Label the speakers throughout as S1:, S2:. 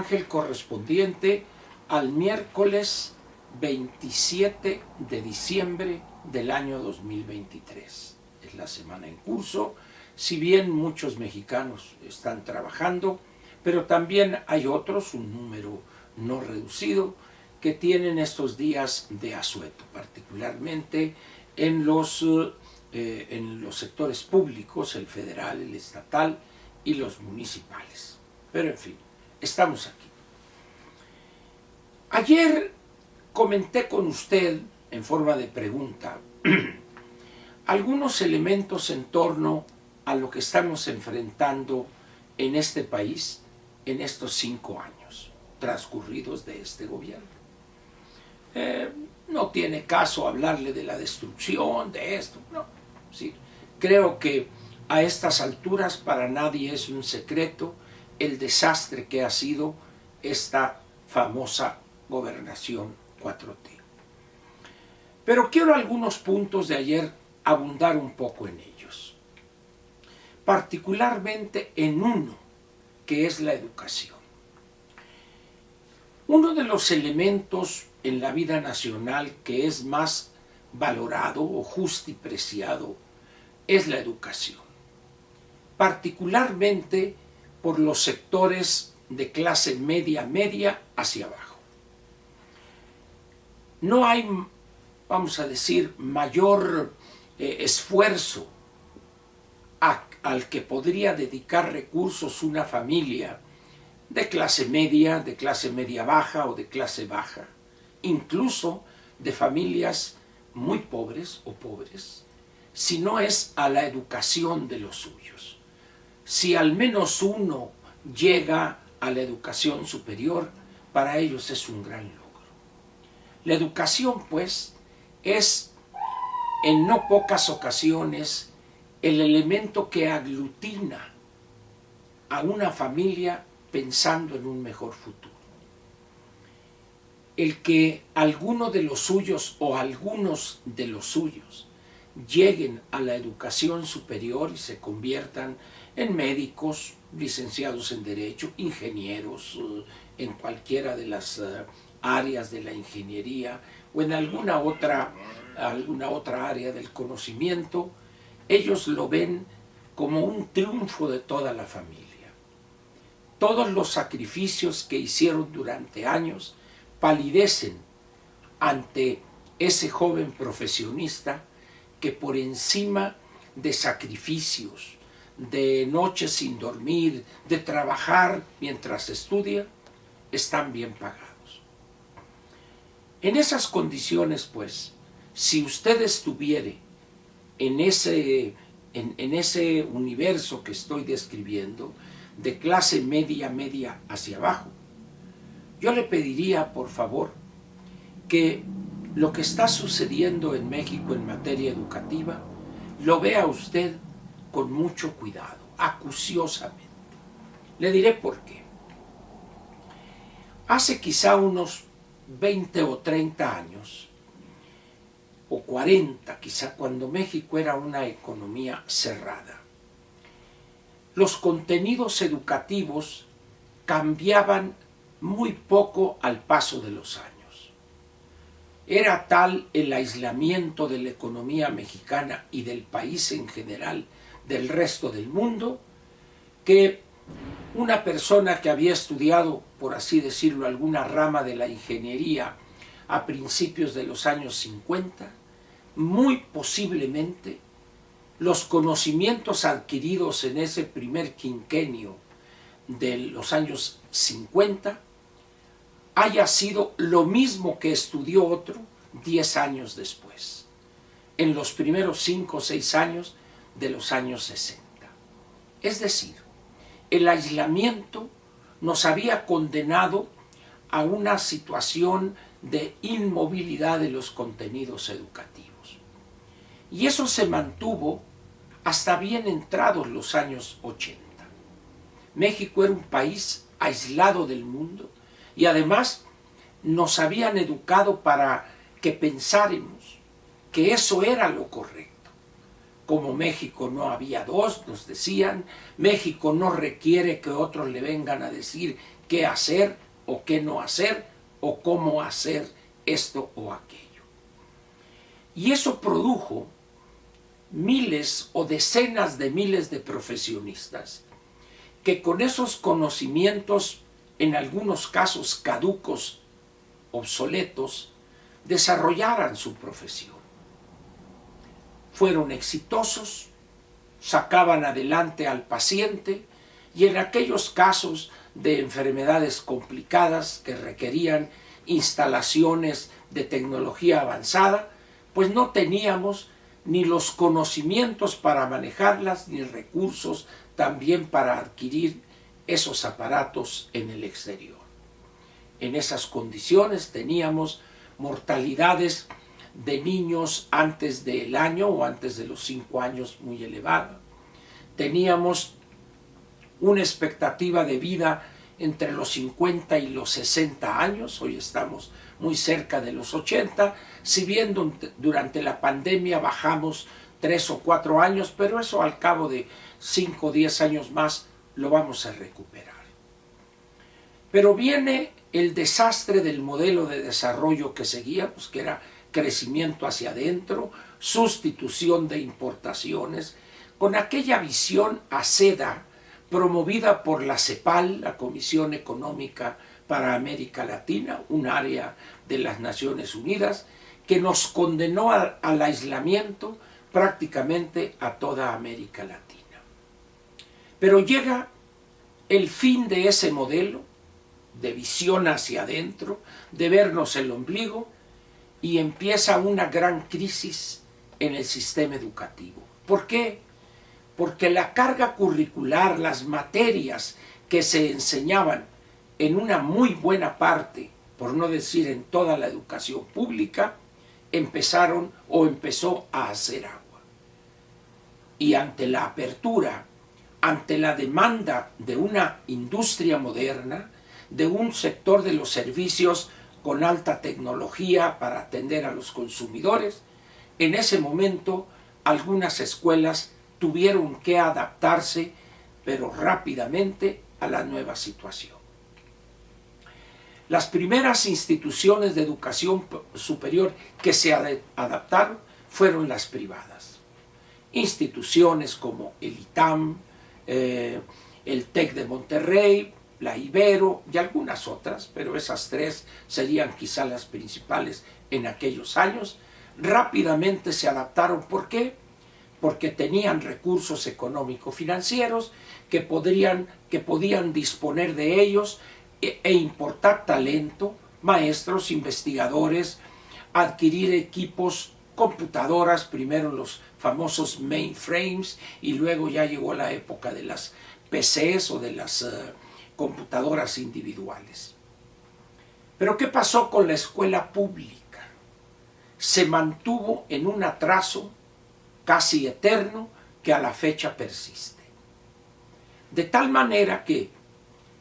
S1: Ángel correspondiente al miércoles 27 de diciembre del año 2023. Es la semana en curso, si bien muchos mexicanos están trabajando, pero también hay otros, un número no reducido, que tienen estos días de asueto, particularmente en los sectores públicos, el federal, el estatal y los municipales. Pero en fin, estamos aquí. Ayer comenté con usted, en forma de pregunta, algunos elementos en torno a lo que estamos enfrentando en este país en estos 5 años transcurridos de este gobierno. No tiene caso hablarle de la destrucción, de esto, no. Sí, creo que a estas alturas para nadie es un secreto el desastre que ha sido esta famosa gobernación 4T. Pero quiero algunos puntos de ayer abundar un poco en ellos, particularmente en uno que es la educación. Uno de los elementos en la vida nacional que es más valorado o justipreciado es la educación, particularmente por los sectores de clase media hacia abajo. No hay, vamos a decir, mayor esfuerzo al que podría dedicar recursos una familia de clase media baja o de clase baja, incluso de familias muy pobres o pobres, si no es a la educación de los suyos. Si al menos uno llega a la educación superior, para ellos es un gran logro. La educación, pues, es en no pocas ocasiones el elemento que aglutina a una familia pensando en un mejor futuro. El que alguno de los suyos o algunos de los suyos lleguen a la educación superior y se conviertan en médicos, licenciados en Derecho, ingenieros, en cualquiera de las áreas de la ingeniería o en alguna otra área del conocimiento, ellos lo ven como un triunfo de toda la familia. Todos los sacrificios que hicieron durante años palidecen ante ese joven profesionista que por encima de sacrificios, de noches sin dormir, de trabajar mientras estudia, están bien pagados. En esas condiciones, pues, si usted estuviere en ese universo que estoy describiendo, de clase media hacia abajo, yo le pediría, por favor, que lo que está sucediendo en México en materia educativa lo vea usted con mucho cuidado, acuciosamente. Le diré por qué. Hace quizá unos 20 o 30 años, o 40 quizá, cuando México era una economía cerrada, los contenidos educativos cambiaban muy poco al paso de los años. Era tal el aislamiento de la economía mexicana y del país en general del resto del mundo, que una persona que había estudiado, por así decirlo, alguna rama de la ingeniería a principios de los años 50, muy posiblemente los conocimientos adquiridos en ese primer quinquenio de los años 50 haya sido lo mismo que estudió otro 10 años después, en los primeros 5 o 6 años de los años 60. Es decir, el aislamiento nos había condenado a una situación de inmovilidad de los contenidos educativos. Y eso se mantuvo hasta bien entrados los años 80. México era un país aislado del mundo y además nos habían educado para que pensáramos que eso era lo correcto. Como México no había dos, nos decían, México no requiere que otros le vengan a decir qué hacer o qué no hacer o cómo hacer esto o aquello. Y eso produjo miles o decenas de miles de profesionistas que con esos conocimientos, en algunos casos caducos, obsoletos, desarrollaran su profesión. Fueron exitosos, sacaban adelante al paciente y en aquellos casos de enfermedades complicadas que requerían instalaciones de tecnología avanzada, pues no teníamos ni los conocimientos para manejarlas, ni recursos también para adquirir esos aparatos en el exterior. En esas condiciones teníamos mortalidades de niños antes del año o antes de los 5 años muy elevada. Teníamos una expectativa de vida entre los 50 y los 60 años, hoy estamos muy cerca de los 80, si bien durante la pandemia bajamos 3 o 4 años, pero eso al cabo de 5 o 10 años más lo vamos a recuperar. Pero viene el desastre del modelo de desarrollo que seguíamos, que era crecimiento hacia adentro, sustitución de importaciones, con aquella visión aseda promovida por la CEPAL, la Comisión Económica para América Latina, un área de las Naciones Unidas, que nos condenó al aislamiento prácticamente a toda América Latina. Pero llega el fin de ese modelo, de visión hacia adentro, de vernos el ombligo, y empieza una gran crisis en el sistema educativo. ¿Por qué? Porque la carga curricular, las materias que se enseñaban en una muy buena parte, por no decir en toda la educación pública, empezó a hacer agua. Y ante la apertura, ante la demanda de una industria moderna, de un sector de los servicios con alta tecnología para atender a los consumidores, en ese momento algunas escuelas tuvieron que adaptarse, pero rápidamente, a la nueva situación. Las primeras instituciones de educación superior que se adaptaron fueron las privadas. Instituciones como el ITAM, el TEC de Monterrey, la Ibero y algunas otras, pero esas 3 serían quizá las principales en aquellos años, rápidamente se adaptaron. ¿Por qué? Porque tenían recursos económico-financieros que podían disponer de ellos e importar talento, maestros, investigadores, adquirir equipos, computadoras, primero los famosos mainframes y luego ya llegó la época de las PCs o de las computadoras individuales. Pero ¿qué pasó con la escuela pública? Se mantuvo en un atraso casi eterno que a la fecha persiste. De tal manera que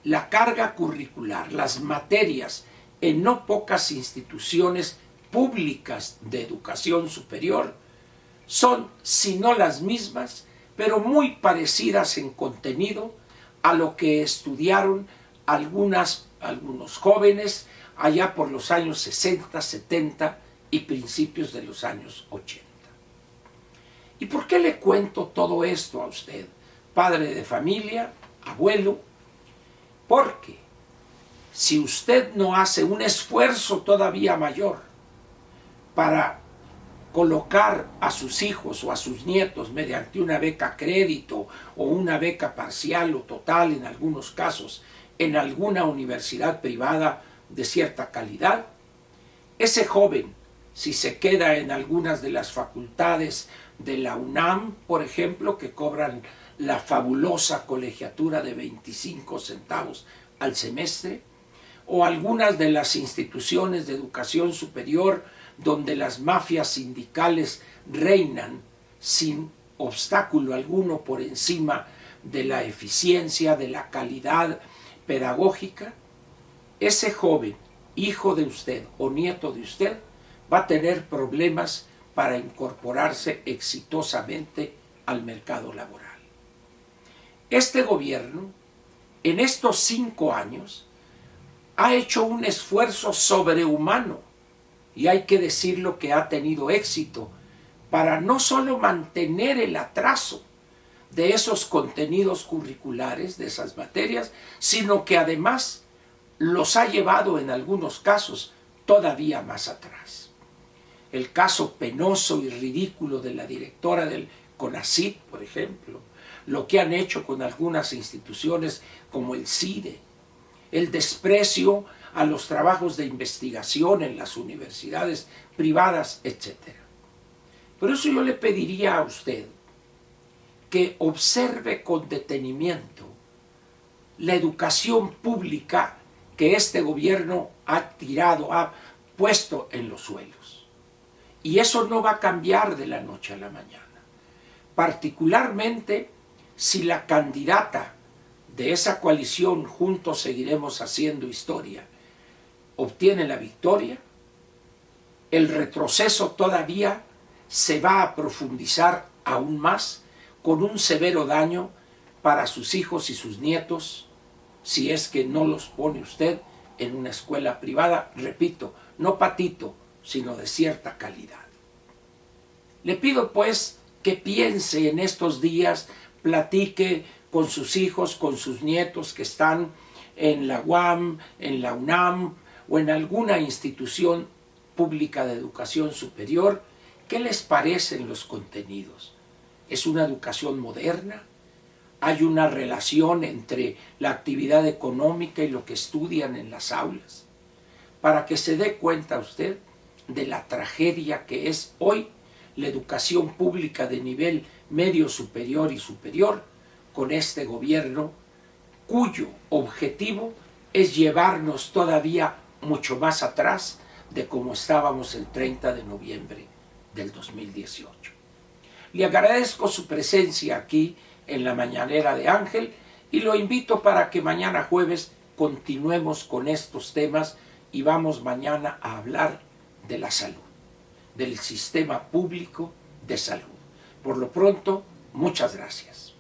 S1: la carga curricular, las materias en no pocas instituciones públicas de educación superior son, si no las mismas, pero muy parecidas en contenido a lo que estudiaron algunos jóvenes allá por los años 60, 70 y principios de los años 80. ¿Y por qué le cuento todo esto a usted, padre de familia, abuelo? Porque si usted no hace un esfuerzo todavía mayor para colocar a sus hijos o a sus nietos mediante una beca crédito o una beca parcial o total en algunos casos en alguna universidad privada de cierta calidad, ese joven, si se queda en algunas de las facultades de la UNAM, por ejemplo, que cobran la fabulosa colegiatura de 25 centavos al semestre, o algunas de las instituciones de educación superior donde las mafias sindicales reinan sin obstáculo alguno por encima de la eficiencia, de la calidad pedagógica, ese joven, hijo de usted o nieto de usted, va a tener problemas para incorporarse exitosamente al mercado laboral. Este gobierno, en estos 5 años, ha hecho un esfuerzo sobrehumano, y hay que decirlo que ha tenido éxito, para no solo mantener el atraso de esos contenidos curriculares, de esas materias, sino que además los ha llevado en algunos casos todavía más atrás. El caso penoso y ridículo de la directora del CONACYT, por ejemplo, lo que han hecho con algunas instituciones como el CIDE, el desprecio a los trabajos de investigación en las universidades privadas, etc. Por eso yo le pediría a usted que observe con detenimiento la educación pública que este gobierno ha tirado, ha puesto en los suelos. Y eso no va a cambiar de la noche a la mañana. Particularmente si la candidata de esa coalición Juntos Seguiremos Haciendo Historia obtiene la victoria, el retroceso todavía se va a profundizar aún más, con un severo daño para sus hijos y sus nietos, si es que no los pone usted en una escuela privada, repito, no patito, sino de cierta calidad. Le pido pues que piense en estos días, platique con sus hijos, con sus nietos que están en la UAM, en la UNAM o en alguna institución pública de educación superior. ¿Qué les parecen los contenidos? ¿Es una educación moderna? ¿Hay una relación entre la actividad económica y lo que estudian en las aulas? Para que se dé cuenta usted de la tragedia que es hoy la educación pública de nivel medio superior y superior con este gobierno, cuyo objetivo es llevarnos todavía mucho más atrás de como estábamos el 30 de noviembre del 2018. Le agradezco su presencia aquí en la Mañanera de Ángel y lo invito para que mañana jueves continuemos con estos temas y vamos mañana a hablar de la salud, del sistema público de salud. Por lo pronto, muchas gracias.